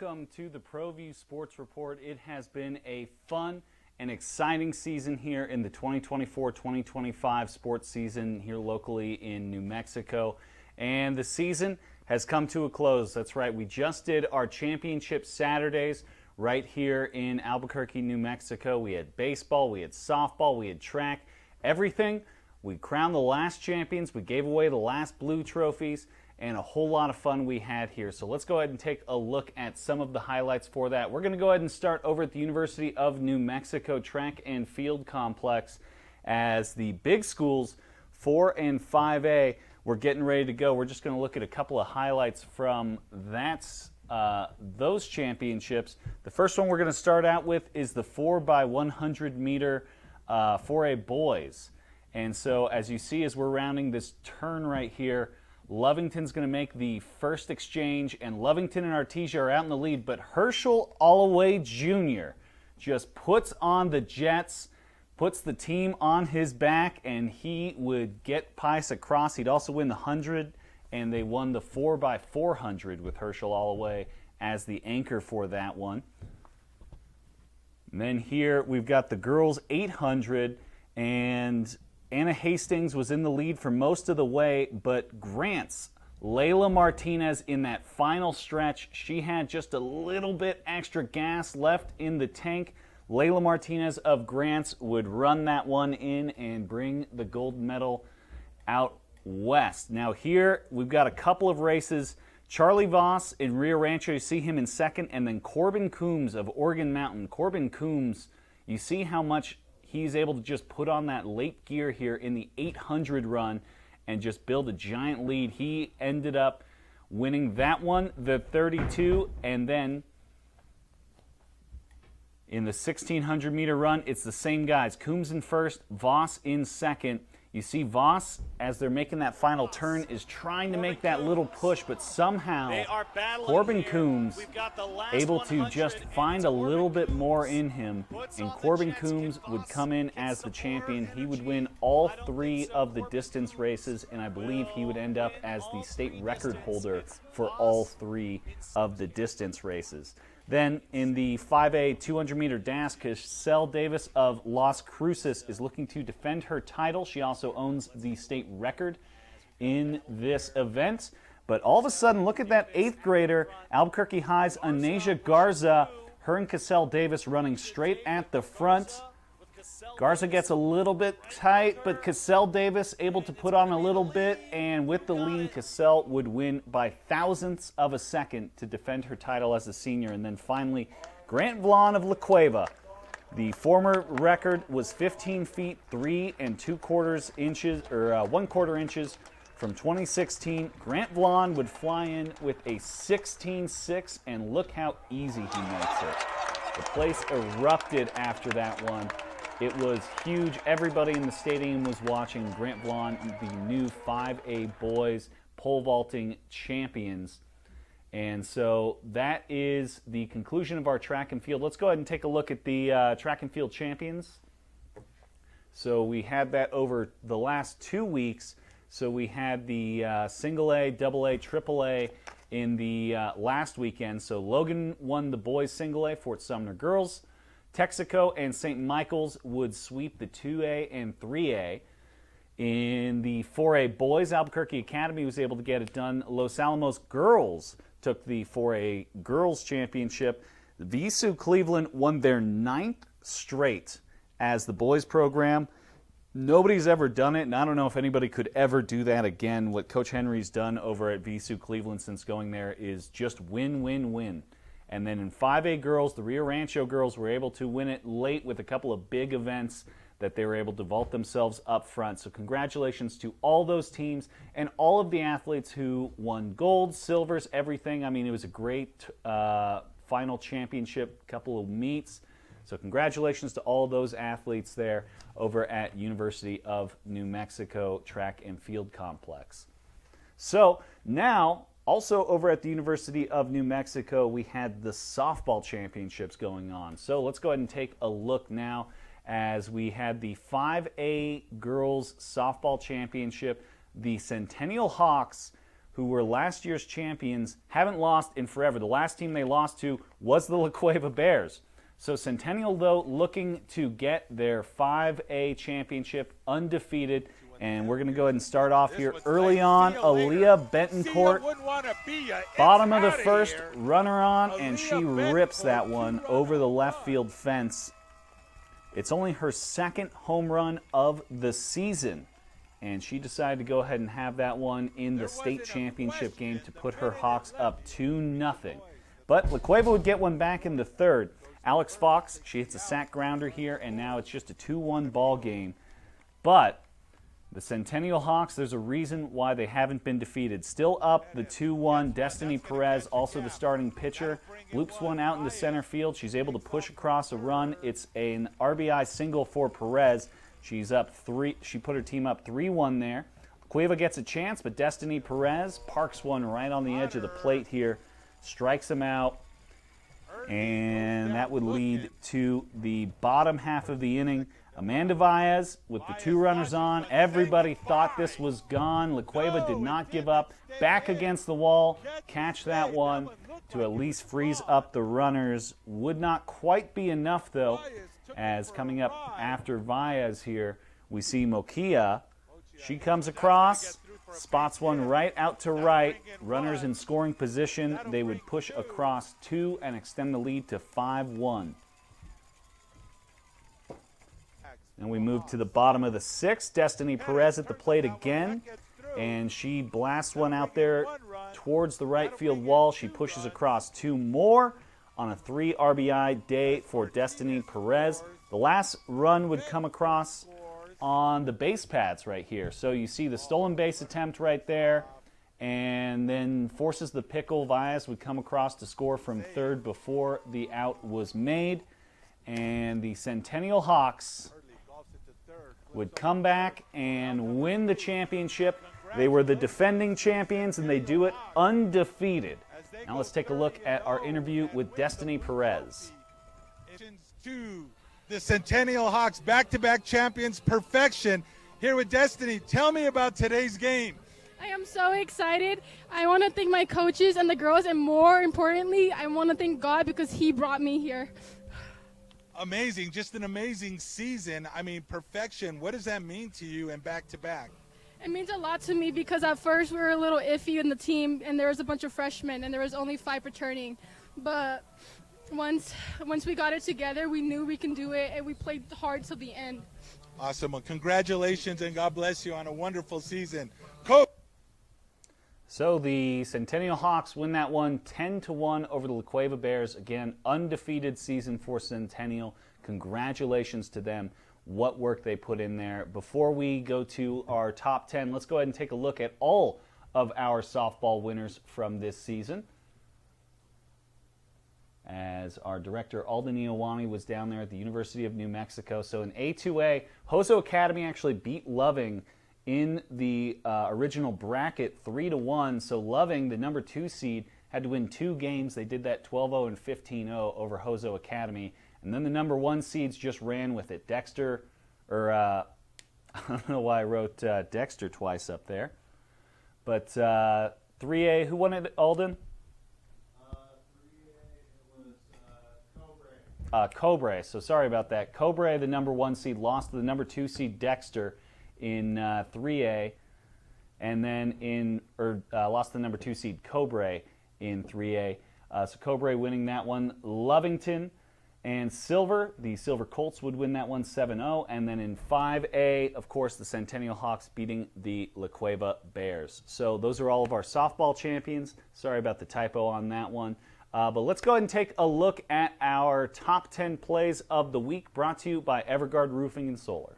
welcome to the ProView Sports Report. It has been a fun and exciting season here in the 2024-2025 sports season here locally in New Mexico. And the season has come to a close. That's right, we just did our championship Saturdays right here in Albuquerque, New Mexico. We had baseball, we had softball, we had track, everything. We crowned the last champions, we gave away the last blue trophies, and a whole lot of fun we had here. So let's go ahead and take a look at some of the highlights for that. We're going to go ahead and start over at the University of New Mexico Track and Field Complex as the big schools, 4 and 5A, we're getting ready to go. We're just going to look at a couple of highlights from those championships. The first one we're going to start out with is the 4x100 meter 4A boys. And so as you see, as we're rounding this turn right here, Lovington's going to make the first exchange, and Lovington and Artesia are out in the lead, but Herschel Alloway Jr. just puts on the Jets, puts the team on his back, and he would get Pice across. He'd also win the 100, and they won the 4x400 with Herschel Alloway as the anchor for that one. And then here we've got the girls 800, and Anna Hastings was in the lead for most of the way, but Grant's Layla Martinez in that final stretch, she had just a little bit extra gas left in the tank. Layla Martinez of Grant's would run that one in and bring the gold medal out west. Now here we've got a couple of races. Charlie Voss in Rio Rancho, you see him in second, and then Corbin Coombs of Oregon Mountain. Corbin Coombs, you see how much he's able to just put on that late gear here in the 800 run and just build a giant lead. He ended up winning that one, the 32, and then in the 1600 meter run, it's the same guys. Coombs in first, Voss in second. You see Voss, as they're making that final turn, is trying to make that little push, but somehow Corbin Coombs able to just find a little bit more in him, and Corbin Coombs would come in as the champion. He would win all 3 of the distance races, and I believe he would end up as the state record holder for all 3 of the distance races. Then in the 5A 200-meter dash, Cassell Davis of Las Cruces is looking to defend her title. She also owns the state record in this event. But all of a sudden, look at that 8th grader, Albuquerque High's Anasia Garza. Her and Cassell Davis running straight at the front. Garza gets a little bit tight, but Cassell Davis able to put on a little bit, and with the lead, Cassell would win by thousandths of a second to defend her title as a senior. And then finally, Grant Vaughn of La Cueva. The former record was 15 feet 3 2/4 inches, or 1/4 inches from 2016. Grant Vaughn would fly in with a 16.6, and look how easy he makes it. The place erupted after that one. It was huge. Everybody in the stadium was watching. Grant Vaughn, the new 5A boys pole vaulting champions. And so that is the conclusion of our track and field. Let's go ahead and take a look at the track and field champions. So we had that over the last 2 weeks. So we had the single A, double A, triple A in the last weekend. So Logan won the boys single A, Fort Sumner girls. Texaco and St. Michael's would sweep the 2A and 3A. In the 4A boys, Albuquerque Academy was able to get it done. Los Alamos girls took the 4A girls championship. VSU Cleveland won their 9th straight as the boys program. Nobody's ever done it, and I don't know if anybody could ever do that again. What Coach Henry's done over at VSU Cleveland since going there is just win, win, win. And then in 5A girls, the Rio Rancho girls were able to win it late with a couple of big events that they were able to vault themselves up front. So congratulations to all those teams and all of the athletes who won gold, silvers, everything. I mean, it was a great final championship, couple of meets. So congratulations to all those athletes there over at University of New Mexico Track and Field Complex. So now, also over at the University of New Mexico, we had the softball championships going on. So let's go ahead and take a look now as we had the 5A girls softball championship. The Centennial Hawks, who were last year's champions, haven't lost in forever. The last team they lost to was the La Cueva Bears. So Centennial, though, looking to get their 5A championship undefeated. And we're going to go ahead and start off here early on. Aaliyah Bentoncourt, bottom of the first, runner on, and she rips that one over the left field fence. It's only her second home run of the season. And she decided to go ahead and have that one in the state championship game to put her Hawks up 2-0. But La Cueva would get one back in the third. Alex Fox, she hits a sack grounder here, and now it's just a 2-1 ball game. But the Centennial Hawks, there's a reason why they haven't been defeated. Still up the 2-1. Destiny Perez, also the starting pitcher, loops one out into center field. She's able to push across a run. It's an RBI single for Perez. She's up 3. She put her team up 3-1 there. Cueva gets a chance, but Destiny Perez parks one right on the edge of the plate here, strikes him out, and that would lead to the bottom half of the inning. Amanda Baez with the 2 runners on. Everybody thought this was gone. La Cueva did not give up. Back against the wall, catch that one to at least freeze up the runners. Would not quite be enough, though, as coming up after Baez here, we see Mokia. She comes across, spots one right out to right. Runners in scoring position. They would push across 2 and extend the lead to 5-1. And we move to the bottom of the 6th. Destiny Perez at the plate again. And she blasts one out there towards the right field wall. She pushes across 2 more on a 3 RBI day for Destiny Perez. The last run would come across on the base paths right here. So you see the stolen base attempt right there, and then forces the pickle. Baez would come across to score from third before the out was made. And the Centennial Hawks would come back and win the championship. They were the defending champions, and they do it undefeated. Now let's take a look at our interview with Destiny Perez. The Centennial Hawks, back-to-back champions, perfection. Here with Destiny, tell me about today's game. I am so excited. I want to thank my coaches and the girls, and more importantly, I want to thank God because He brought me here. Amazing, just an amazing season. I mean, perfection. What does that mean to you and back-to-back? It means a lot to me because at first we were a little iffy in the team, and there was a bunch of freshmen, and there was only 5 returning. But once we got it together, we knew we can do it, and we played hard till the end. Awesome. Well, congratulations, and God bless you on a wonderful season. Coach. So the Centennial Hawks win that one 10-1 over the La Cueva Bears. Again, undefeated season for Centennial. Congratulations to them. What work they put in there. Before we go to our top 10, let's go ahead and take a look at all of our softball winners from this season. As our director, Alden Iowani, was down there at the University of New Mexico. So in A2A, Hoso Academy actually beat Loving in the original bracket 3-1. So Loving, the number 2 seed, had to win 2 games. They did that 12-0 and 15-0 over Hoso Academy. And then the number 1 seeds just ran with it. Dexter, or I don't know why I wrote Dexter twice up there. But 3A, who won it, Alden? 3A, it was Cobre. So sorry about that. Cobre, the number 1 seed, lost to the number 2 seed Dexter in 3A. And then lost to the number 2 seed Cobre in 3A. So Cobre winning that one. Lovington and Silver, the Silver Colts would win that one 7-0. And then in 5A, of course, the Centennial Hawks beating the La Cueva Bears. So those are all of our softball champions. Sorry about the typo on that one. But let's go ahead and take a look at our top 10 plays of the week, brought to you by Everguard Roofing and Solar.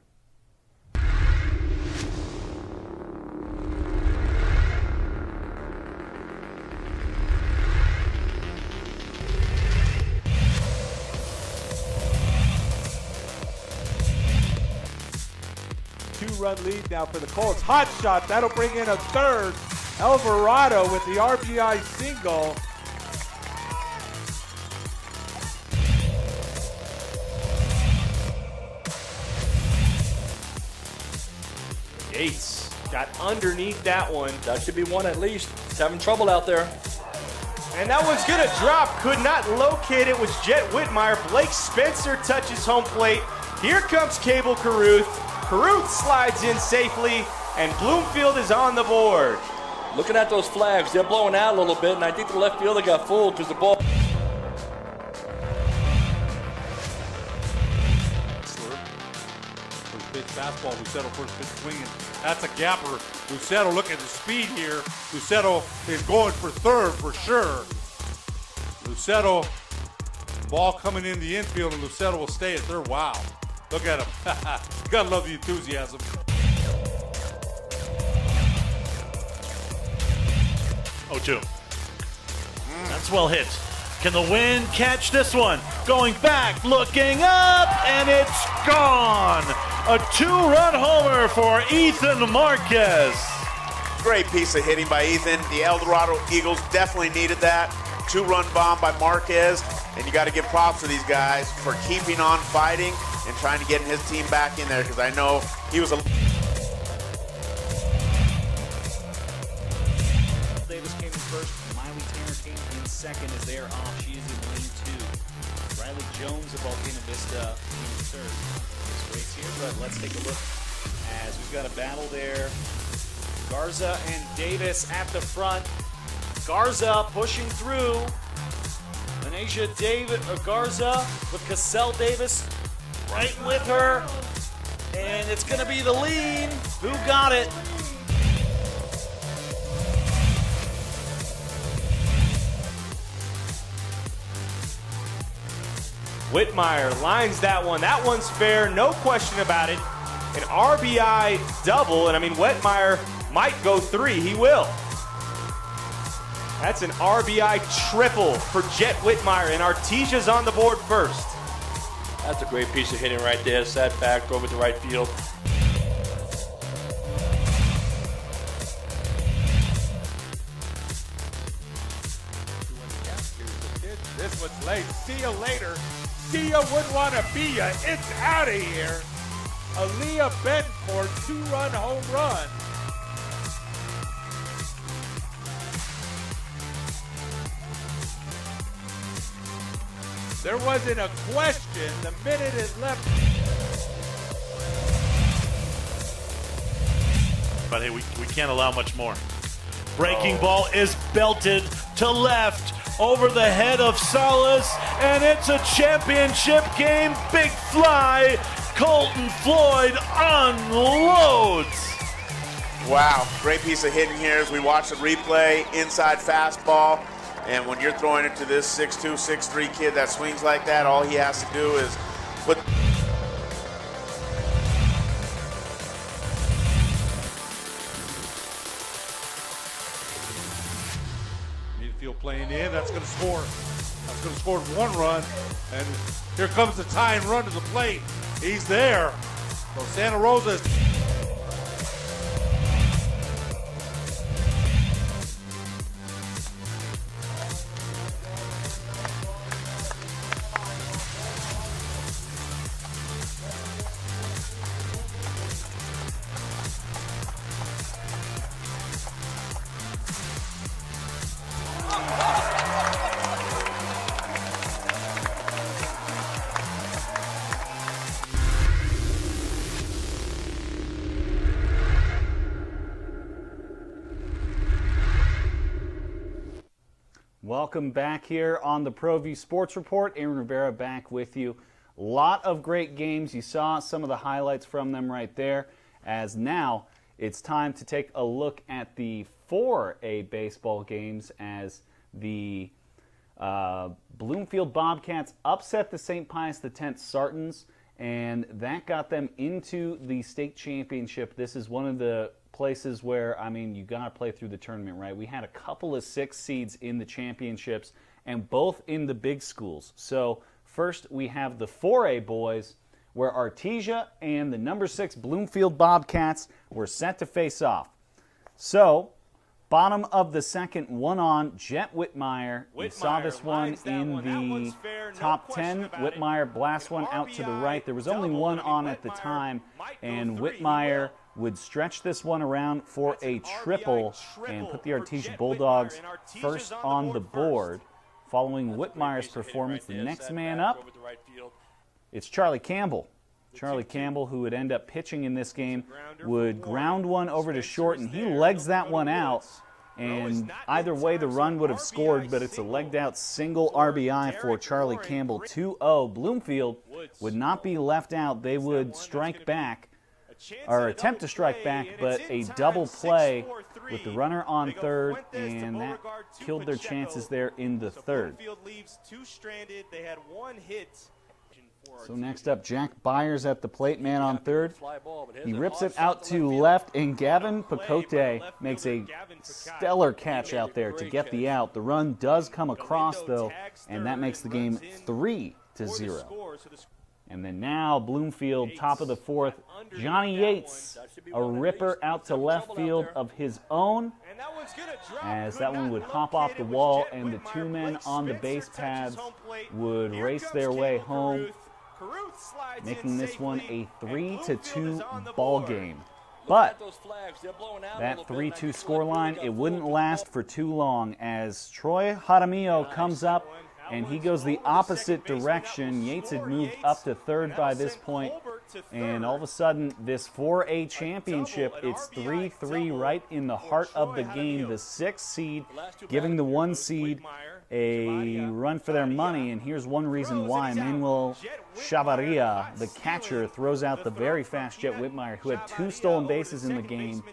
Two-run lead now for the Colts. Hot shot. That'll bring in a third. Alvarado with the RBI single. Yates Got underneath that one. That should be one at least. He's having trouble out there. And that one's going to drop. Could not locate it. Was Jet Whitmire. Blake Spencer touches home plate. Here comes Cable Caruth. Caruth slides in safely, and Bloomfield is on the board. Looking at those flags, they're blowing out a little bit, and I think the left fielder got fooled because the ball. First pitch fastball, Lucero first pitch swinging. That's a gapper. Lucero, look at the speed here. Lucero is going for third for sure. Lucero, ball coming in the infield, and Lucero will stay at third. Wow. Look at him. Gotta love the enthusiasm. 0-2. That's well hit. Can the wind catch this one? Going back, looking up, and it's gone. A 2-run homer for Ethan Marquez. Great piece of hitting by Ethan. The El Dorado Eagles definitely needed that. 2-run bomb by Marquez, and you got to give props to these guys for keeping on fighting and trying to get his team back in there, because I know he was a... Davis came in first. Miley Tanner came in second as they are off. She is in lane 2. Riley Jones of Volcano Vista in third. This race here, but let's take a look as we've got a battle there. Garza and Davis at the front. Garza pushing through. Anasia Garza with Cassell Davis right with her. And it's going to be the lean. Who got it? Whitmire lines that one. That one's fair, no question about it. An RBI double, and I mean, Whitmire might go 3. He will. That's an RBI triple for Jet Whitmire, and Artesia's on the board first. That's a great piece of hitting right there. Sat back, drove it to right field. This one's late. See you later. See ya wouldn't want to be ya. It's out of here. Aaliyah Benford, 2-run home run. There wasn't a question. The minute is left. But hey, we can't allow much more. Breaking ball is belted to left over the head of Salas, and it's a championship game. Big fly. Colton Floyd unloads. Wow, great piece of hitting here as we watch the replay. Inside fastball. And when you're throwing it to this 6'2", 6'3" kid that swings like that, all he has to do is put... Midfield playing in, that's going to score. That's going to score 1 run. And here comes the tying run to the plate. He's there. So Santa Rosa is... Welcome back here on the ProView Sports Report. Aaron Rivera back with you. A lot of great games. You saw some of the highlights from them right there. As now it's time to take a look at the 4A baseball games as the Bloomfield Bobcats upset the St. Pius X Sartans, and that got them into the state championship. This is one of the places where, I mean, you got to play through the tournament, right? We had a couple of 6 seeds in the championships, and both in the big schools. So first we have the 4A boys, where Artesia and the number 6 Bloomfield Bobcats were set to face off. So bottom of the second, one on Jet Whitmire. We saw this one in the top 10. Whitmire blasts one out to the right. There was only one on at the time, and Whitmire would stretch this one around for a triple and put the Artesia Bulldogs first on the board. Following Whitmire's performance, the next man up, it's Charlie Campbell. Charlie Campbell, who would end up pitching in this game, would ground one over to short, and he legs that one out. And either way, the run would have scored, but it's a legged-out single RBI for Charlie Campbell. 2-0. Bloomfield would not be left out. They would strike back, or attempt to strike back, but a double play with the runner on third, and that killed their chances there in the third. So next up, Jack Byers at the plate, man on third. He rips it out to left, and Gavin Picote makes a stellar catch out there to get the out. The run does come across, though, and that makes the game 3-0. And then now Bloomfield, top of the fourth, Johnny Yates, a ripper out to left field of his own, as that one would hop off the wall, and the two men on the base paths would race their way home, making this one a 3-2 ball game. But that 3-2 scoreline, it wouldn't last for too long, as Troy Jaramillo comes up and he goes the opposite direction. Yates had moved up to third by this point, and all of a sudden, this 4A championship, it's 3-3 right in the heart of the game. The 6th seed giving the 1 seed a run for their money, and here's one reason why. Manuel Chavarria, the catcher, throws out the very fast Jet Whitmire, who had 2 stolen bases in the game,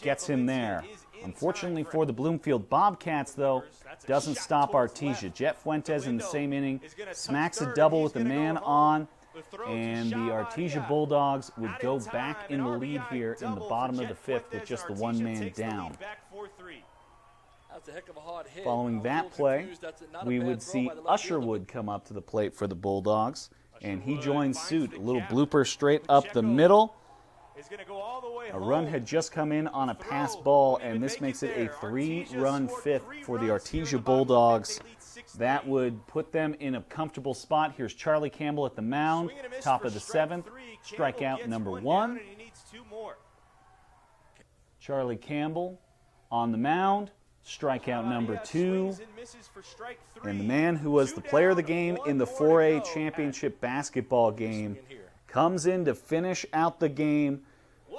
gets him there. Unfortunately for the Bloomfield Bobcats, though, doesn't stop Artesia. Jet Fuentes in the same inning smacks a double with the man on, and the Artesia Bulldogs would go back in the lead here in the bottom of the 5th with just the 1 man down. Following that play, we would see Usherwood come up to the plate for the Bulldogs, and he joins suit. A little blooper straight up the middle. A run had just come in on a pass ball, and this makes it a 3-run 5th for the Artesia Bulldogs. That would put them in a comfortable spot. Here's Charlie Campbell at the mound, top of the 7th, strikeout number 1. Charlie Campbell on the mound, strikeout number 2. And the man who was the player of the game in the 4A championship basketball game comes in to finish out the game,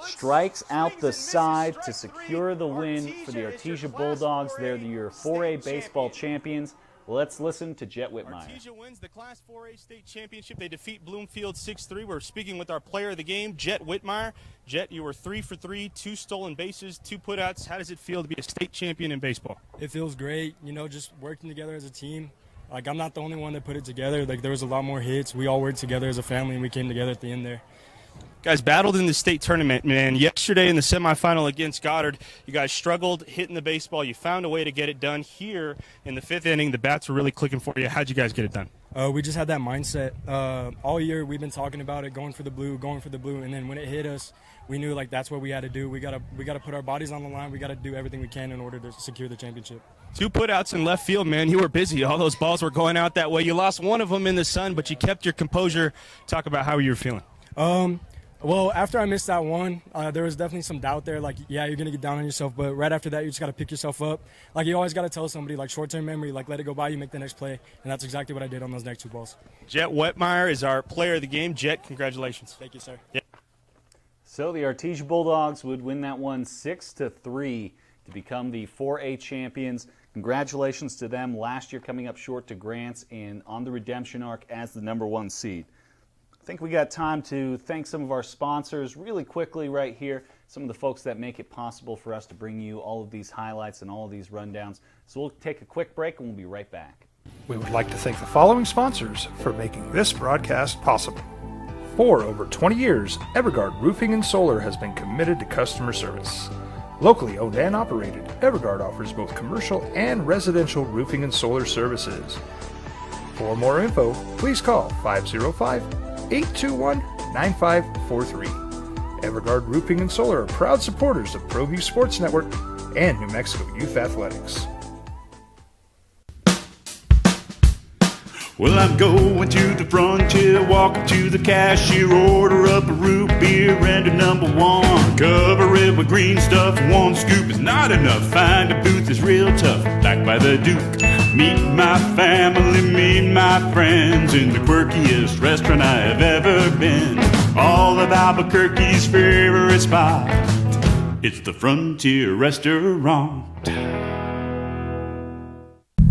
strikes out the side to secure the win for the Artesia Bulldogs. They're your 4A baseball champions. Let's listen to Jet Whitmire. Artesia wins the Class 4A state championship. They defeat Bloomfield 6-3. We're speaking with our player of the game, Jet Whitmire. Jet, you were 3 for 3, 2 stolen bases, 2 putouts. How does it feel to be a state champion in baseball? It feels great, just working together as a team. Like, I'm not the only one that put it together. Like, there was a lot more hits. We all worked together as a family, and we came together at the end there. Guys battled in the state tournament, man. Yesterday in the semifinal against Goddard, you guys struggled hitting the baseball. You found a way to get it done. Here in the 5th inning, the bats were really clicking for you. How'd you guys get it done? We just had that mindset. All year we've been talking about it, going for the blue, and then when it hit us, we knew, like, that's what we had to do. We gotta put our bodies on the line. We got to do everything we can in order to secure the championship. 2 putouts in left field, man. You were busy. All those balls were going out that way. You lost one of them in the sun, but you kept your composure. Talk about how you were feeling. Well, after I missed that one, there was definitely some doubt there. Like, yeah, you're going to get down on yourself. But right after that, you just got to pick yourself up. Like, you always got to tell somebody, like, short-term memory, like, let it go by, you make the next play. And that's exactly what I did on those next 2 balls. Jet Whitmire is our player of the game. Jet, congratulations. Thank you, sir. Yeah. So the Artesia Bulldogs would win that one 6-3 to become the 4A champions. Congratulations to them. Last year coming up short to Grants and on the redemption arc as the number 1 seed. I think we got time to thank some of our sponsors really quickly right here, some of the folks that make it possible for us to bring you all of these highlights and all of these rundowns. So we'll take a quick break and we'll be right back. We would like to thank the following sponsors for making this broadcast possible. For over 20 years, Evergard Roofing and Solar has been committed to customer service. Locally owned and operated, Evergard offers both commercial and residential roofing and solar services. For more info, please call 505-821-9543. Evergard Roofing and Solar are proud supporters of ProView Sports Network and New Mexico Youth Athletics. Well, I'm going to the frontier, walk up to the cashier, order up a root beer and a number one. Cover it with green stuff, one scoop is not enough. Find a booth is real tough, back by the Duke. Meet my family, meet my friends in the quirkiest restaurant I have ever been. All of Albuquerque's favorite spot, it's the Frontier Restaurant.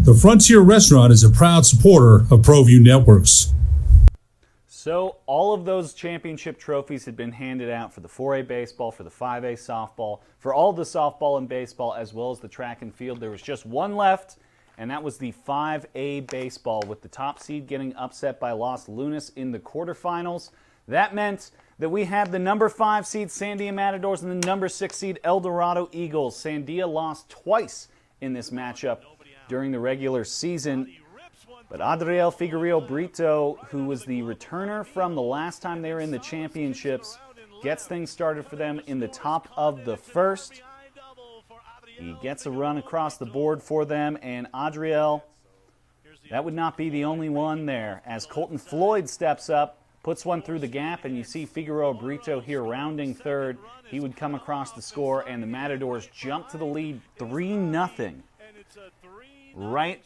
The Frontier Restaurant is a proud supporter of ProView Networks. So all of those championship trophies had been handed out for the 4A baseball, for the 5A softball, for all the softball and baseball, as well as the track and field. There was just one left, and that was the 5A baseball, with the top seed getting upset by Los Lunas in the quarterfinals. That meant that we had the number 5 seed Sandia Matadors and the number 6 seed El Dorado Eagles. Sandia lost twice in this matchup during the regular season. But Adriel Figueroa Brito, who was the returner from the last time they were in the championships, gets things started for them in the top of the first. He gets a run across the board for them, and Adriel, that would not be the only one there, as Colton Floyd steps up, puts one through the gap, and you see Figueroa Brito here rounding third. He would come across the score, and the Matadors jump to the lead 3-0. Right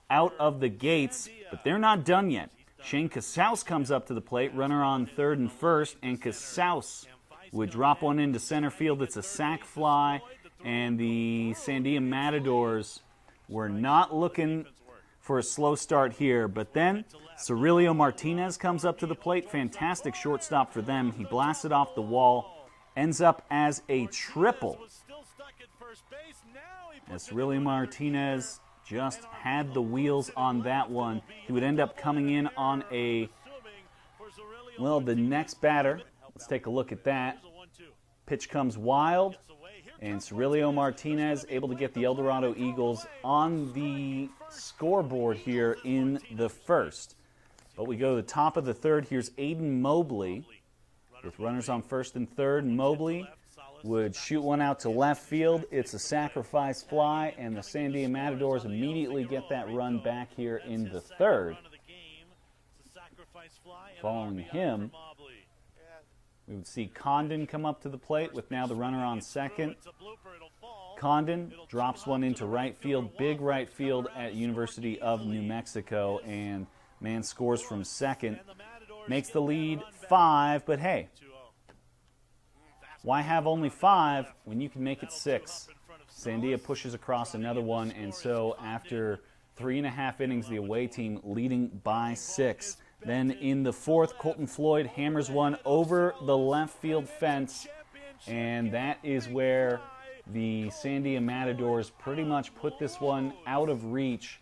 out of the gates, but they're not done yet. Shane Casaus comes up to the plate, runner on third and first, and Casaus would drop one into center field. It's a sac fly, and the Sandia Matadors were not looking for a slow start here, but then Cirilio Martinez comes up to the plate. Fantastic shortstop for them. He blasts it off the wall, ends up as a triple. As Cirilio Martinez just had the wheels on that one. He would end up coming in on the next batter. Let's take a look at that. Pitch comes wild, and Cirilio Martinez able to get the El Dorado Eagles on the scoreboard here in the first. But we go to the top of the third. Here's Aiden Mobley with runners on first and third. Mobley would shoot one out to left field. It's a sacrifice fly, and the Sandia Matadors immediately get that run back here in the third. Following him, we would see Condon come up to the plate with now the runner on second. Condon drops one into right field, big right field at University of New Mexico, and man scores from second. Makes the lead 5, but hey, why have only 5 when you can make it 6? Sandia pushes across another one, and so after 3.5 innings, the away team leading by 6. Then in the fourth, Colton Floyd hammers one over the left field fence, and that is where the Sandia Matadors pretty much put this one out of reach,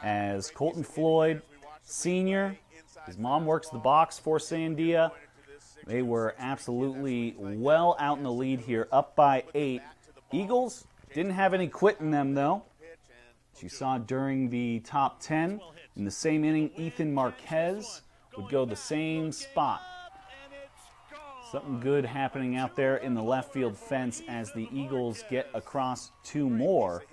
as Colton Floyd, senior, his mom works the box for Sandia. They were absolutely well out in the lead here, up by 8. Eagles didn't have any quit in them, though. As you saw during the top 10, in the same inning, Ethan Marquez would go the same spot. Something good happening out there in the left field fence as the Eagles get across 2 more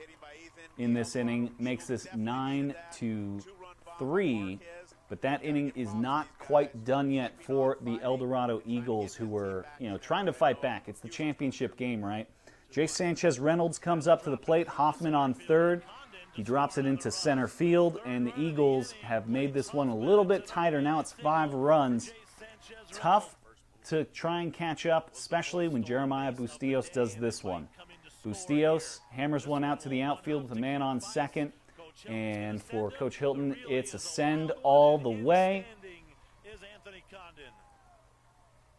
in this inning. Makes this 9-3. But that inning is not quite done yet for the El Dorado Eagles, who were, trying to fight back. It's the championship game, right? Jay Sanchez Reynolds comes up to the plate. Hoffman on third. He drops it into center field, and the Eagles have made this one a little bit tighter. Now it's 5 runs. Tough to try and catch up, especially when Jeremiah Bustillos does this one. Bustillos hammers one out to the outfield with a man on second. And for Coach Hilton, it's a send all the way.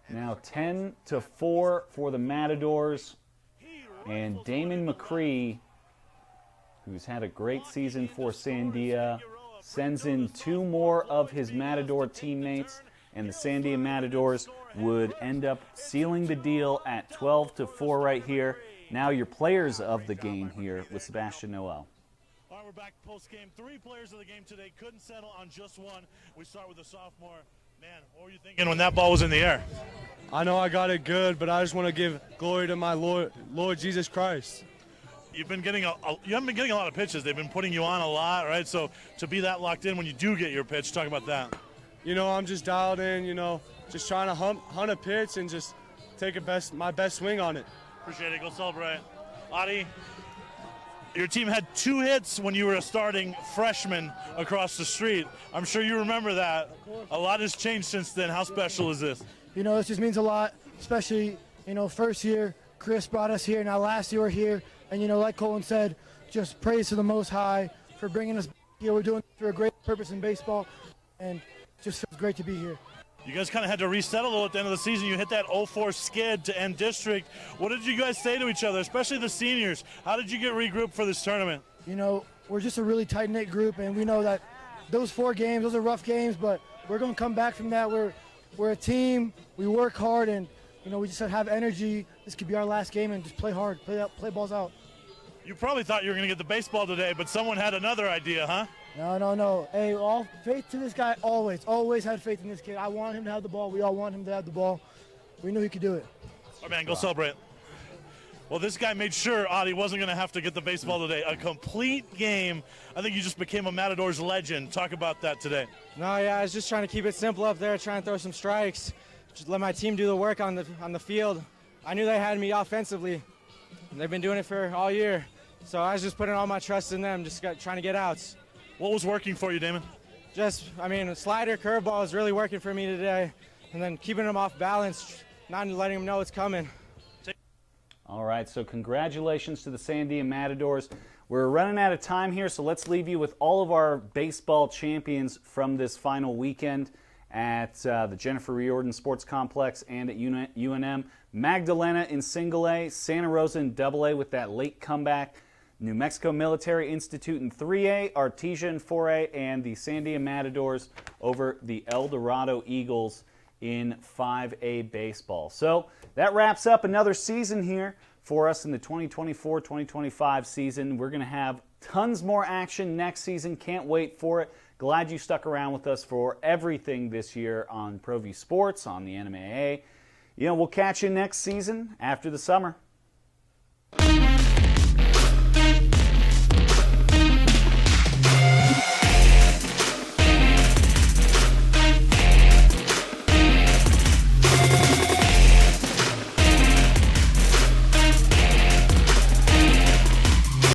Now 10-4 for the Matadors. And Damon McCree, who's had a great season for Sandia, sends in 2 more of his Matador teammates. And the Sandia Matadors would end up sealing the deal at 12-4 right here. Now your players of the game here with Sebastian Noel. All right, we're back post-game. 3 players of the game today couldn't settle on just one. We start with the sophomore. Man, what were you thinking when that ball was in the air? I know I got it good, but I just want to give glory to my Lord Jesus Christ. you haven't been getting a lot of pitches. They've been putting you on a lot, right? So to be that locked in when you do get your pitch, talk about that. I'm just dialed in, just trying to hunt a pitch and just take my best swing on it. Appreciate it. Go celebrate. Adi, your team had 2 hits when you were a starting freshman across the street. I'm sure you remember that. A lot has changed since then. How special is this? This just means a lot, especially, first year, Chris brought us here. Now last year we're here. And, like Colin said, just praise to the Most High for bringing us here. We're doing it for a great purpose in baseball. And just feels great to be here. You guys kind of had to reset a little at the end of the season. You hit that 0-4 skid to end district. What did you guys say to each other, especially the seniors? How did you get regrouped for this tournament? We're just a really tight-knit group, and we know that those 4 games, those are rough games, but we're going to come back from that. We're a team. We work hard, and, we just have energy. This could be our last game, and just play hard, play balls out. You probably thought you were going to get the baseball today, but someone had another idea, huh? No. Hey, all faith to this guy always had faith in this kid. I want him to have the ball. We all want him to have the ball. We knew he could do it. All right, man, go celebrate. Well, this guy made sure Adi wasn't going to have to get the baseball today. A complete game. I think you just became a Matadors legend. Talk about that today. No, yeah, I was just trying to keep it simple up there, trying to throw some strikes. Just let my team do the work on the field. I knew they had me offensively. They've been doing it for all year. So I was just putting all my trust in them, just trying to get outs. What was working for you, Damon? A slider, curveball is really working for me today. And then keeping them off balance, not letting them know it's coming. All right, so congratulations to the Sandia Matadors. We're running out of time here, so let's leave you with all of our baseball champions from this final weekend at the Jennifer Riordan Sports Complex and at UNM. Magdalena in single A, Santa Rosa in double A with that late comeback, New Mexico Military Institute in 3A, Artesia in 4A, and the Sandia Matadors over the El Dorado Eagles in 5A baseball. So that wraps up another season here for us in the 2024-2025 season. We're going to have tons more action next season. Can't wait for it. Glad you stuck around with us for everything this year on ProView Sports, on the NMAA. We'll catch you next season after the summer.